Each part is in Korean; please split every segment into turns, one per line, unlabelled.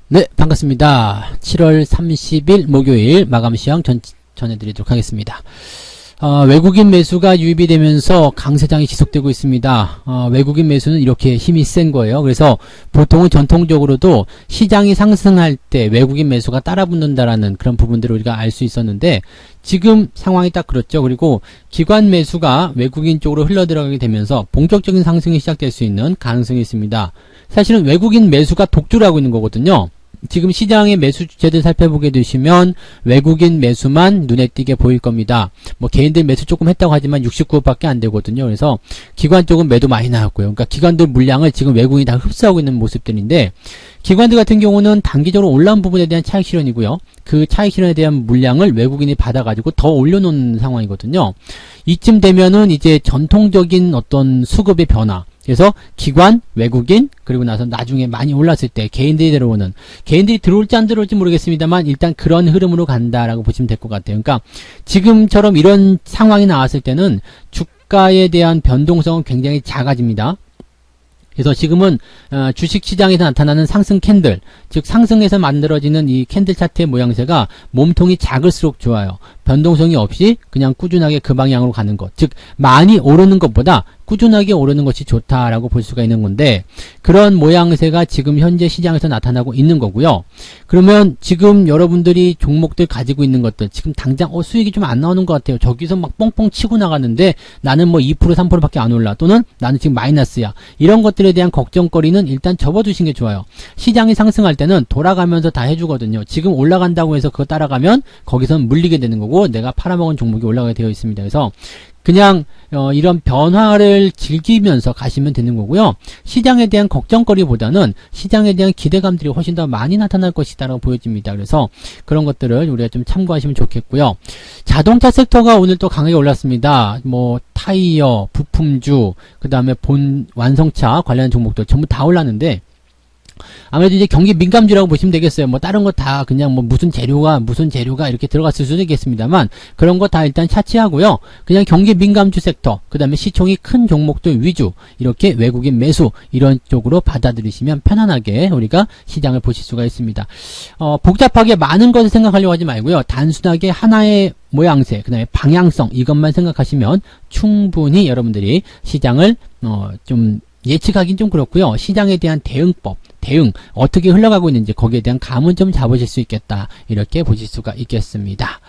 네, 반갑습니다. 7월 30일 목요일 마감 시황 전해드리도록 하겠습니다. 외국인 매수가 유입이 되면서 강세장이 지속되고 있습니다. 외국인 매수는 이렇게 힘이 센 거예요. 그래서 보통은 전통적으로도 시장이 상승할 때 외국인 매수가 따라붙는다라는 그런 부분들을 우리가 알 수 있었는데 지금 상황이 딱 그렇죠. 그리고 기관 매수가 외국인 쪽으로 흘러들어가게 되면서 본격적인 상승이 시작될 수 있는 가능성이 있습니다. 사실은 외국인 매수가 독주를 하고 있는 거거든요. 지금 시장의 매수 주체들 살펴보게 되시면 외국인 매수만 눈에 띄게 보일 겁니다. 뭐 개인들 매수 조금 했다고 하지만 69%밖에 안 되거든요. 그래서 기관 쪽은 매도 많이 나왔고요. 그러니까 기관들 물량을 지금 외국인이 다 흡수하고 있는 모습들인데 기관들 같은 경우는 단기적으로 올라온 부분에 대한 차익 실현이고요. 그 차익 실현에 대한 물량을 외국인이 받아가지고 더 올려놓는 상황이거든요. 이쯤 되면은 이제 전통적인 어떤 수급의 변화, 그래서 기관, 외국인, 그리고 나서 나중에 많이 올랐을 때 개인들이 들어오는, 개인들이 들어올지 안 들어올지 모르겠습니다만 일단 그런 흐름으로 간다라고 보시면 될 것 같아요. 그러니까 지금처럼 이런 상황이 나왔을 때는 주가에 대한 변동성은 굉장히 작아집니다. 그래서 지금은 주식시장에서 나타나는 상승 캔들, 즉 상승에서 만들어지는 이 캔들 차트의 모양새가 몸통이 작을수록 좋아요. 변동성이 없이 그냥 꾸준하게 그 방향으로 가는 것, 즉 많이 오르는 것보다 꾸준하게 오르는 것이 좋다라고 볼 수가 있는 건데 그런 모양새가 지금 현재 시장에서 나타나고 있는 거고요. 그러면 지금 여러분들이 종목들 가지고 있는 것들 지금 당장 수익이 좀 안 나오는 것 같아요. 저기서 막 뻥뻥 치고 나갔는데 나는 뭐 2% 3%밖에 안 올라, 또는 나는 지금 마이너스야, 이런 것들에 대한 걱정거리는 일단 접어두시는 게 좋아요. 시장이 상승할 때는 돌아가면서 다 해주거든요. 지금 올라간다고 해서 그거 따라가면 거기선 물리게 되는 거고 내가 팔아먹은 종목이 올라가게 되어 있습니다. 그래서 그냥 이런 변화를 즐기면서 가시면 되는 거고요. 시장에 대한 걱정거리보다는 시장에 대한 기대감들이 훨씬 더 많이 나타날 것이다라고 보여집니다. 그래서 그런 것들을 우리가 좀 참고하시면 좋겠고요. 자동차 섹터가 오늘 또 강하게 올랐습니다. 뭐 타이어, 부품주, 그 다음에 완성차 관련 종목들 전부 다 올랐는데 아무래도 이제 경기 민감주라고 보시면 되겠어요. 뭐 다른 거 다 그냥 뭐 무슨 재료가 이렇게 들어갔을 수도 있겠습니다만 그런 거 다 일단 차치하고요. 그냥 경기 민감주 섹터, 그 다음에 시총이 큰 종목들 위주, 이렇게 외국인 매수 이런 쪽으로 받아들이시면 편안하게 우리가 시장을 보실 수가 있습니다. 복잡하게 많은 것을 생각하려고 하지 말고요. 단순하게 하나의 모양새, 그 다음에 방향성, 이것만 생각하시면 충분히 여러분들이 시장을 좀 예측하긴 좀 그렇고요. 시장에 대한 대응법, 어떻게 흘러가고 있는지 거기에 대한 감은 좀 잡으실 수 있겠다, 이렇게 보실 수가 있겠습니다.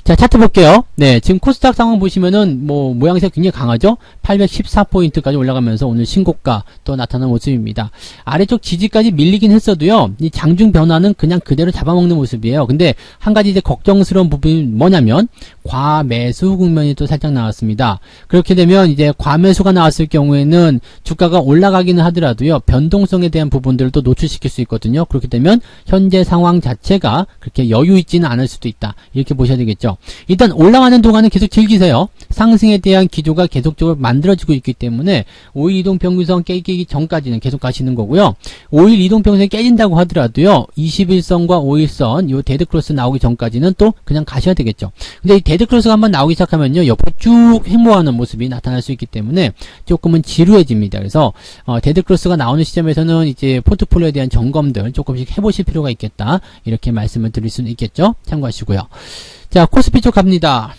자, 차트 볼게요. 네, 지금 코스닥 상황 보시면은 뭐 모양새가 굉장히 강하죠. 814포인트까지 올라가면서 오늘 신고가 또 나타나는 모습입니다. 아래쪽 지지까지 밀리긴 했어도요, 이 장중 변화는 그냥 그대로 잡아먹는 모습이에요. 근데 한 가지 이제 걱정스러운 부분이 뭐냐면 과매수 국면이 또 살짝 나왔습니다. 그렇게 되면 이제 과매수가 나왔을 경우에는 주가가 올라가기는 하더라도요, 변동성에 대한 부분들도 노출시킬 수 있거든요. 그렇게 되면 현재 상황 자체가 그렇게 여유 있지는 않을 수도 있다, 이렇게 보셔야 되겠죠. 일단 올라가는 동안은 계속 즐기세요. 상승에 대한 기조가 계속적으로 만들어지고 있기 때문에 5일 이동평균선 깨기 전까지는 계속 가시는 거고요. 5일 이동평균선이 깨진다고 하더라도요, 21선과 5일선 요 데드크로스 나오기 전까지는 또 그냥 가셔야 되겠죠. 근데 이 데드크로스가 한번 나오기 시작하면요, 옆으로 쭉 횡보하는 모습이 나타날 수 있기 때문에 조금은 지루해집니다. 그래서 데드크로스가 나오는 시점에서는 이제 포트폴리오에 대한 점검들 조금씩 해보실 필요가 있겠다, 이렇게 말씀을 드릴 수는 있겠죠. 참고하시고요. 자, 코스피 쪽 갑니다.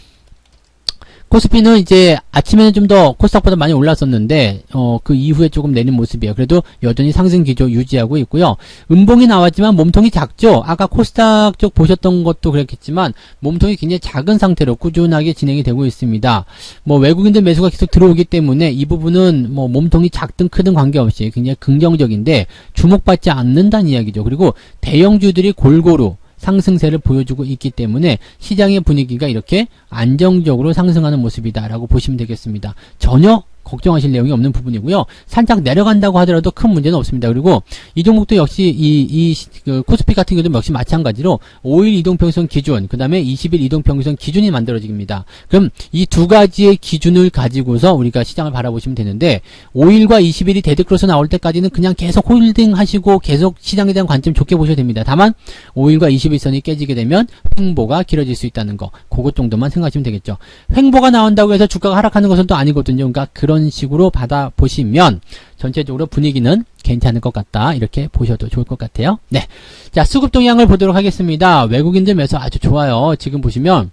코스피는 이제 아침에는 좀 더 코스닥보다 많이 올랐었는데 그 이후에 조금 내린 모습이에요. 그래도 여전히 상승 기조 유지하고 있고요. 음봉이 나왔지만 몸통이 작죠. 아까 코스닥 쪽 보셨던 것도 그렇겠지만 몸통이 굉장히 작은 상태로 꾸준하게 진행이 되고 있습니다. 뭐 외국인들 매수가 계속 들어오기 때문에 이 부분은 뭐 몸통이 작든 크든 관계없이 굉장히 긍정적인데 주목받지 않는다는 이야기죠. 그리고 대형주들이 골고루 상승세를 보여주고 있기 때문에 시장의 분위기가 이렇게 안정적으로 상승하는 모습이다라고 보시면 되겠습니다. 전혀 걱정하실 내용이 없는 부분이고요. 살짝 내려간다고 하더라도 큰 문제는 없습니다. 그리고 이 종목도 역시 코스피 같은 경우도 역시 마찬가지로 5일 이동평균선 기준, 그 다음에 20일 이동평균선 기준이 만들어집니다. 그럼 이 두 가지의 기준을 가지고서 우리가 시장을 바라보시면 되는데 5일과 20일이 데드크로스 나올 때까지는 그냥 계속 홀딩 하시고 계속 시장에 대한 관점 좋게 보셔도 됩니다. 다만 5일과 21선이 깨지게 되면 횡보가 길어질 수 있다는 거, 그것 정도만 생각하시면 되겠죠. 횡보가 나온다고 해서 주가가 하락하는 것은 또 아니거든요. 그러니까 그런 그런 식으로 받아보시면 전체적으로 분위기는 괜찮을 것 같다. 이렇게 보셔도 좋을 것 같아요. 네. 자, 수급 동향을 보도록 하겠습니다. 외국인들 매수 아주 좋아요. 지금 보시면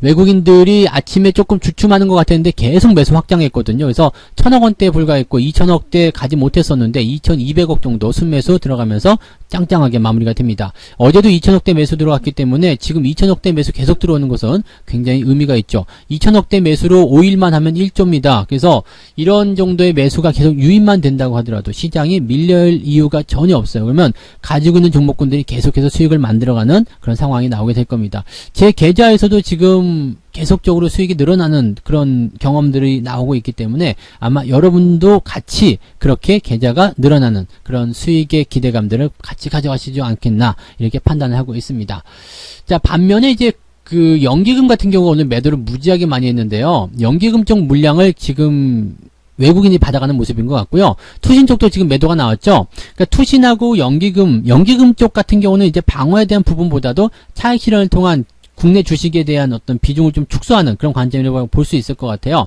외국인들이 아침에 조금 주춤하는 것 같았는데 계속 매수 확장했거든요. 그래서 1000억원대에 불과했고 2000억대 가지 못했었는데 2200억 정도 순매수 들어가면서 짱짱하게 마무리가 됩니다. 어제도 2000억대 매수 들어갔기 때문에 지금 2000억대 매수 계속 들어오는 것은 굉장히 의미가 있죠. 2000억대 매수로 5일만 하면 1조입니다. 그래서 이런 정도의 매수가 계속 유입만 된다고 하더라도 시장이 밀릴 이유가 전혀 없어요. 그러면 가지고 있는 종목군들이 계속해서 수익을 만들어가는 그런 상황이 나오게 될 겁니다. 제 계좌에서도 지금 계속적으로 수익이 늘어나는 그런 경험들이 나오고 있기 때문에 아마 여러분도 같이 그렇게 계좌가 늘어나는 그런 수익의 기대감들을 같이 가져가시지 않겠나 이렇게 판단을 하고 있습니다. 자, 반면에 이제 그 연기금 같은 경우가 오늘 매도를 무지하게 많이 했는데요. 연기금 쪽 물량을 지금 외국인이 받아가는 모습인 것 같고요. 투신 쪽도 지금 매도가 나왔죠. 그러니까 투신하고 연기금 쪽 같은 경우는 이제 방어에 대한 부분보다도 차익 실현을 통한 국내 주식에 대한 어떤 비중을 좀 축소하는 그런 관점이라고 볼 수 있을 것 같아요.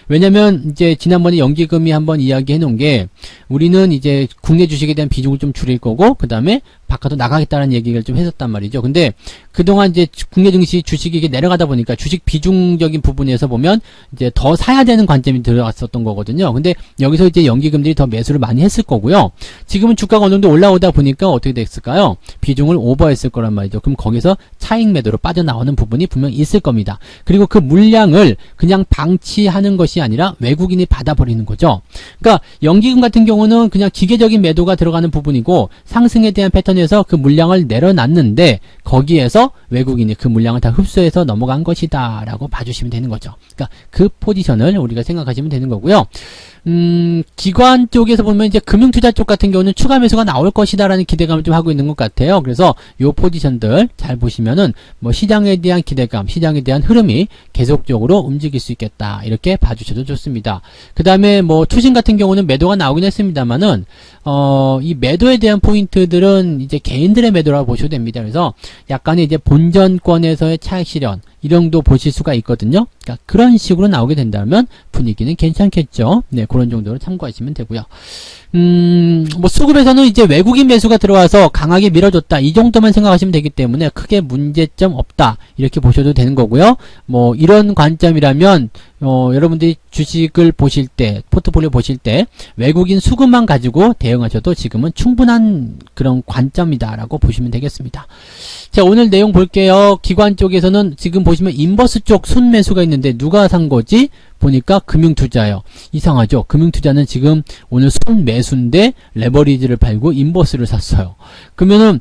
왜냐면 이제 지난번에 연기금이 한번 이야기해 놓은 게 우리는 이제 국내 주식에 대한 비중을 좀 줄일 거고 그 다음에 바깥으로 나가겠다는 얘기를 좀 했었단 말이죠. 근데 그동안 이제 국내 증시 주식이 이게 내려가다 보니까 주식 비중적인 부분에서 보면 이제 더 사야 되는 관점이 들어갔었던 거거든요. 근데 여기서 이제 연기금들이 더 매수를 많이 했을 거고요. 지금은 주가가 어느 정도 올라오다 보니까 어떻게 됐을까요? 비중을 오버했을 거란 말이죠. 그럼 거기서 차익 매도로 빠져나오는 부분이 분명히 있을 겁니다. 그리고 그 물량을 그냥 방치하는 것이 아니라 외국인이 받아버리는 거죠. 그러니까 연기금 같은 경우는 그냥 기계적인 매도가 들어가는 부분이고 상승에 대한 패턴에서 그 물량을 내려놨는데 거기에서 외국인이 그 물량을 다 흡수해서 넘어간 것이다 라고 봐주시면 되는 거죠. 그러니까 그 포지션을 우리가 생각하시면 되는 거고요. 기관 쪽에서 보면 이제 금융투자 쪽 같은 경우는 추가 매수가 나올 것이다라는 기대감을 좀 하고 있는 것 같아요. 그래서 요 포지션들 잘 보시면은 뭐 시장에 대한 기대감, 시장에 대한 흐름이 계속적으로 움직일 수 있겠다. 이렇게 봐주셔도 좋습니다. 그 다음에 뭐 투신 같은 경우는 매도가 나오긴 했습니다만은 이 매도에 대한 포인트들은 이제 개인들의 매도라고 보셔도 됩니다. 그래서 약간의 이제 본전권에서의 차익 실현 이 정도 보실 수가 있거든요. 그러니까 그런 식으로 나오게 된다면 분위기는 괜찮겠죠. 네, 그런 정도로 참고하시면 되고요. 뭐 수급에서는 이제 외국인 매수가 들어와서 강하게 밀어줬다. 이 정도만 생각하시면 되기 때문에 크게 문제점 없다. 이렇게 보셔도 되는 거고요. 뭐 이런 관점이라면 여러분들이 주식을 보실 때, 포트폴리오 보실 때 외국인 수급만 가지고 대응하셔도 지금은 충분한 그런 관점이다라고 보시면 되겠습니다. 자, 오늘 내용 볼게요. 기관 쪽에서는 지금 보시면 인버스 쪽 순매수가 있는데 누가 산 거지? 보니까 금융투자요. 이상하죠? 금융투자는 지금 오늘 순매수인데 레버리지를 팔고 인버스를 샀어요. 그러면은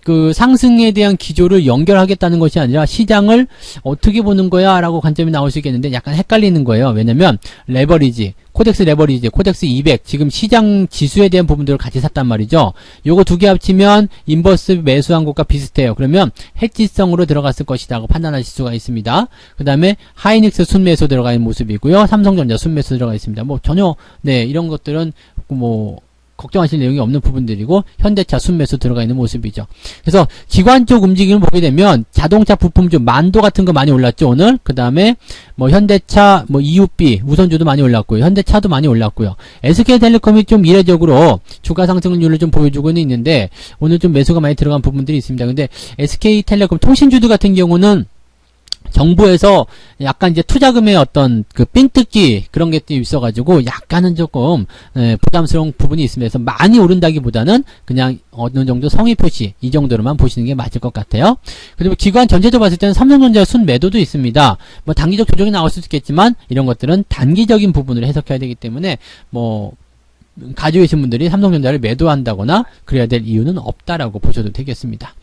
그 상승에 대한 기조를 연결하겠다는 것이 아니라 시장을 어떻게 보는 거야 라고 관점이 나올 수 있겠는데 약간 헷갈리는 거예요. 왜냐면 레버리지, 코덱스 레버리지, 코덱스 200 지금 시장 지수에 대한 부분들을 같이 샀단 말이죠. 요거 두 개 합치면 인버스 매수한 것과 비슷해요. 그러면 해지성으로 들어갔을 것이다 고 판단하실 수가 있습니다. 그 다음에 하이닉스 순매수 들어가 있는 모습이고요. 삼성전자 순매수 들어가 있습니다. 뭐 전혀 네 이런 것들은 뭐 걱정하실 내용이 없는 부분들이고 현대차 순매수 들어가 있는 모습이죠. 그래서 기관 쪽 움직임을 보게 되면 자동차 부품주 만도 같은 거 많이 올랐죠 오늘. 그 다음에 뭐 현대차 뭐 EUB 우선주도 많이 올랐고요. 현대차도 많이 올랐고요. SK텔레콤이 좀 이례적으로 주가 상승률을 좀 보여주고는 있는데 오늘 좀 매수가 많이 들어간 부분들이 있습니다. 근데 SK텔레콤 통신주도 같은 경우는 정부에서 약간 이제 투자금의 어떤 그 삥뜯기 그런 게 있어가지고 약간은 조금 부담스러운 부분이 있습니다. 그래서 많이 오른다기보다는 그냥 어느 정도 성의 표시 이 정도로만 보시는 게 맞을 것 같아요. 그리고 기관 전체적으로 봤을 때는 삼성전자 순 매도도 있습니다. 뭐 단기적 조정이 나올 수도 있겠지만 이런 것들은 단기적인 부분으로 해석해야 되기 때문에 뭐 가지고 계신 분들이 삼성전자를 매도한다거나 그래야 될 이유는 없다라고 보셔도 되겠습니다.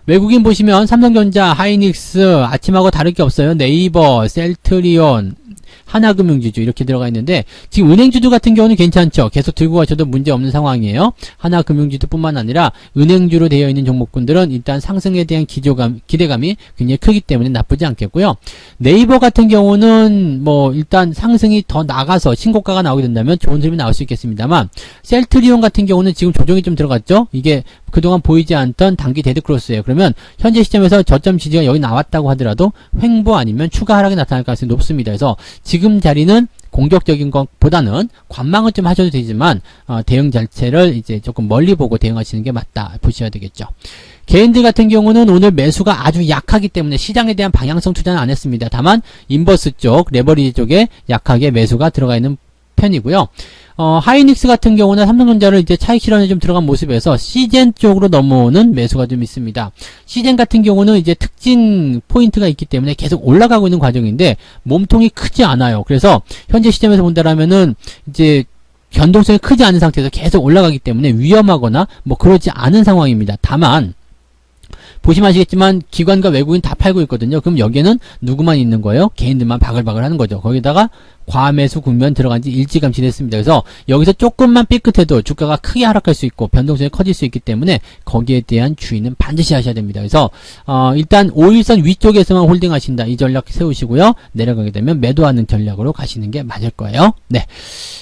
외국인 보시면 삼성전자, 하이닉스, 아침하고 다를 게 없어요. 네이버, 셀트리온, 하나금융지주 이렇게 들어가 있는데 지금 은행주도 같은 경우는 괜찮죠. 계속 들고 가셔도 문제없는 상황이에요. 하나금융지주 뿐만 아니라 은행주로 되어 있는 종목군들은 일단 상승에 대한 기대감이 굉장히 크기 때문에 나쁘지 않겠고요. 네이버 같은 경우는 뭐 일단 상승이 더 나가서 신고가가 나오게 된다면 좋은 흐름이 나올 수 있겠습니다만 셀트리온 같은 경우는 지금 조정이 좀 들어갔죠. 이게 그동안 보이지 않던 단기 데드크로스예요. 그러면 현재 시점에서 저점 지지가 여기 나왔다고 하더라도 횡보 아니면 추가 하락이 나타날 가능성이 높습니다. 그래서 지금 자리는 공격적인 것보다는 관망은 좀 하셔도 되지만 대응 자체를 이제 조금 멀리 보고 대응하시는 게 맞다 보셔야 되겠죠. 개인들 같은 경우는 오늘 매수가 아주 약하기 때문에 시장에 대한 방향성 투자는 안 했습니다. 다만 인버스 쪽, 레버리지 쪽에 약하게 매수가 들어가 있는 편이고요. 하이닉스 같은 경우는 삼성전자를 이제 차익 실현에 좀 들어간 모습에서 시젠 쪽으로 넘어오는 매수가 좀 있습니다. 시젠 같은 경우는 이제 특징 포인트가 있기 때문에 계속 올라가고 있는 과정인데 몸통이 크지 않아요. 그래서 현재 시점에서 본다라면은 이제 변동성이 크지 않은 상태에서 계속 올라가기 때문에 위험하거나 뭐 그러지 않은 상황입니다. 다만 보시면 아시겠지만 기관과 외국인 다 팔고 있거든요. 그럼 여기에는 누구만 있는 거예요? 개인들만 바글바글 하는 거죠. 거기다가 과매수 국면 들어간 지 일찌감치 됐습니다. 그래서 여기서 조금만 삐끗해도 주가가 크게 하락할 수 있고 변동성이 커질 수 있기 때문에 거기에 대한 주의는 반드시 하셔야 됩니다. 그래서 일단 5일선 위쪽에서만 홀딩 하신다. 이 전략 세우시고요. 내려가게 되면 매도하는 전략으로 가시는 게 맞을 거예요. 네.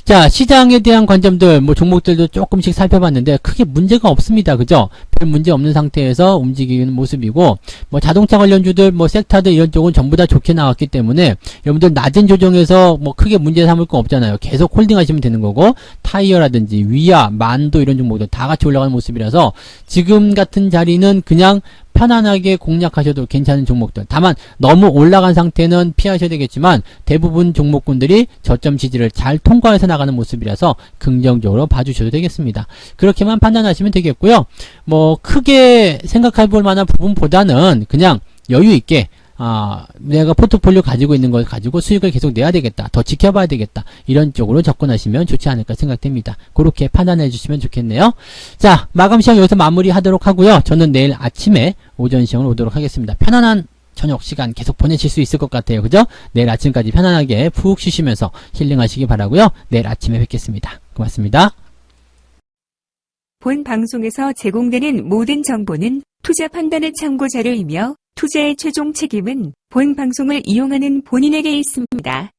자, 시장에 대한 관점들, 뭐 종목들도 조금씩 살펴봤는데 크게 문제가 없습니다. 그죠? 별 문제 없는 상태에서 움직이는 모습이고 뭐 자동차 관련주들, 뭐 섹터들 이런 쪽은 전부 다 좋게 나왔기 때문에 여러분들 낮은 조정에서 뭐 크게 문제 삼을 건 없잖아요. 계속 홀딩 하시면 되는 거고 타이어라든지 위아, 만도 이런 종목들 다 같이 올라가는 모습이라서 지금 같은 자리는 그냥 편안하게 공략하셔도 괜찮은 종목들. 다만 너무 올라간 상태는 피하셔야 되겠지만 대부분 종목군들이 저점 지지를 잘 통과해서 나가는 모습이라서 긍정적으로 봐주셔도 되겠습니다. 그렇게만 판단하시면 되겠고요. 뭐 크게 생각해 볼 만한 부분보다는 그냥 여유 있게 내가 포트폴리오 가지고 있는 걸 가지고 수익을 계속 내야 되겠다. 더 지켜봐야 되겠다. 이런 쪽으로 접근하시면 좋지 않을까 생각됩니다. 그렇게 판단해 주시면 좋겠네요. 자, 마감 시험 여기서 마무리하도록 하고요. 저는 내일 아침에 오전 시험을 오도록 하겠습니다. 편안한 저녁 시간 계속 보내실 수 있을 것 같아요. 그죠? 내일 아침까지 편안하게 푹 쉬시면서 힐링하시기 바라고요. 내일 아침에 뵙겠습니다. 고맙습니다.
본 방송에서 제공되는 모든 정보는 투자 판단의 참고 자료이며 투자의 최종 책임은 본 방송을 이용하는 본인에게 있습니다.